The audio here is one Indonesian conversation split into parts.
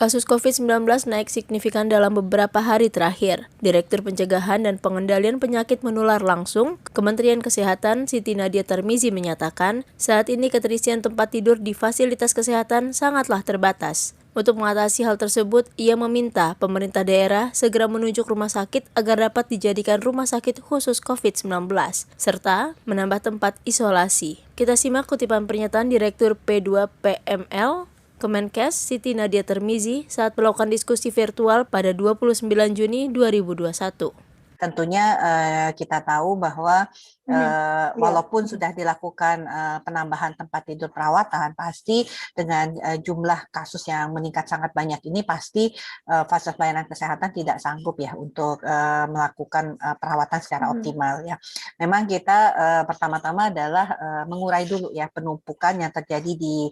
Kasus COVID-19 naik signifikan dalam beberapa hari terakhir. Direktur Pencegahan dan Pengendalian Penyakit Menular Langsung, Kementerian Kesehatan Siti Nadia Tarmizi menyatakan, saat ini keterisian tempat tidur di fasilitas kesehatan sangatlah terbatas. Untuk mengatasi hal tersebut, ia meminta pemerintah daerah segera menunjuk rumah sakit agar dapat dijadikan rumah sakit khusus COVID-19, serta menambah tempat isolasi. Kita simak kutipan pernyataan Direktur P2PML Kemenkes Siti Nadia Tarmizi saat melakukan diskusi virtual pada 29 Juni 2021. Tentunya kita tahu bahwa walaupun sudah dilakukan penambahan tempat tidur perawatan, pasti dengan jumlah kasus yang meningkat sangat banyak ini pasti fasilitas pelayanan kesehatan tidak sanggup ya untuk melakukan perawatan secara optimal ya. Memang kita pertama-tama adalah mengurai dulu ya penumpukan yang terjadi di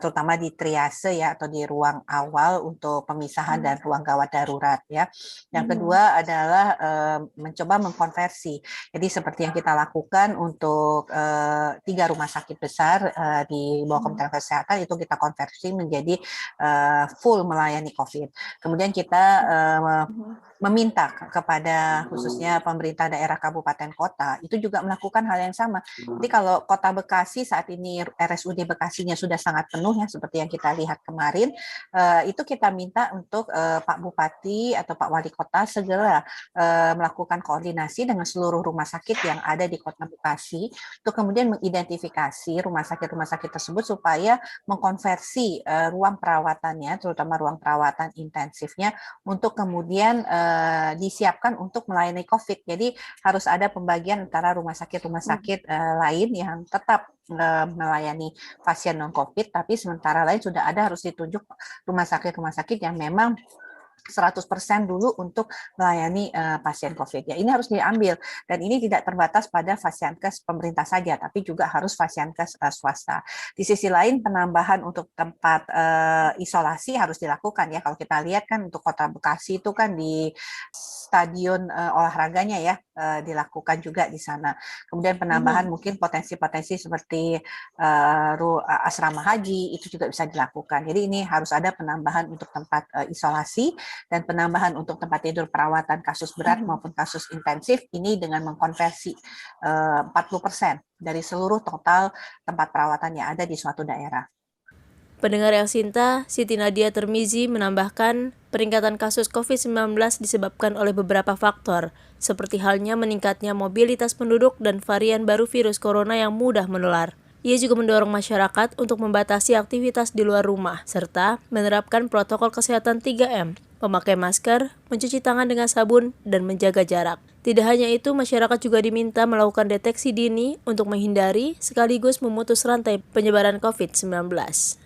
terutama di triase ya atau di ruang awal untuk pemisahan dan ruang gawat darurat ya. Yang kedua adalah mencoba mengkonversi. Jadi seperti yang kita lakukan untuk 3 rumah sakit besar di bawah Kementerian Kesehatan itu kita konversi menjadi full melayani COVID. Kemudian kita meminta kepada khususnya pemerintah daerah kabupaten kota itu juga melakukan hal yang sama. Jadi kalau Kota Bekasi saat ini RSUD Bekasinya sudah sangat penuh ya seperti yang kita lihat kemarin, itu kita minta untuk Pak Bupati atau Pak Wali Kota segera melakukan koordinasi dengan seluruh rumah sakit yang ada di Kota Bekasi untuk kemudian mengidentifikasi rumah sakit tersebut supaya mengkonversi ruang perawatannya, terutama ruang perawatan intensifnya untuk kemudian disiapkan untuk melayani COVID. Jadi harus ada pembagian antara rumah sakit lain yang tetap melayani pasien non-COVID, tapi sementara lain sudah ada harus ditunjuk rumah sakit yang memang 100% dulu untuk melayani pasien COVID. Ya, ini harus diambil dan ini tidak terbatas pada Fasiankes pemerintah saja, tapi juga harus Fasiankes swasta. Di sisi lain penambahan untuk tempat isolasi harus dilakukan ya. Kalau kita lihat kan untuk Kota Bekasi itu kan di stadion olahraganya ya dilakukan juga di sana. Kemudian penambahan mungkin potensi-potensi seperti asrama haji itu juga bisa dilakukan. Jadi ini harus ada penambahan untuk tempat isolasi dan penambahan untuk tempat tidur perawatan kasus berat maupun kasus intensif ini dengan mengkonversi 40% dari seluruh total tempat perawatan yang ada di suatu daerah. Pendengar yang cinta, Siti Nadia Tarmizi menambahkan peningkatan kasus COVID-19 disebabkan oleh beberapa faktor, seperti halnya meningkatnya mobilitas penduduk dan varian baru virus corona yang mudah menular. Ia juga mendorong masyarakat untuk membatasi aktivitas di luar rumah, serta menerapkan protokol kesehatan 3M, memakai masker, mencuci tangan dengan sabun, dan menjaga jarak. Tidak hanya itu, masyarakat juga diminta melakukan deteksi dini untuk menghindari sekaligus memutus rantai penyebaran COVID-19.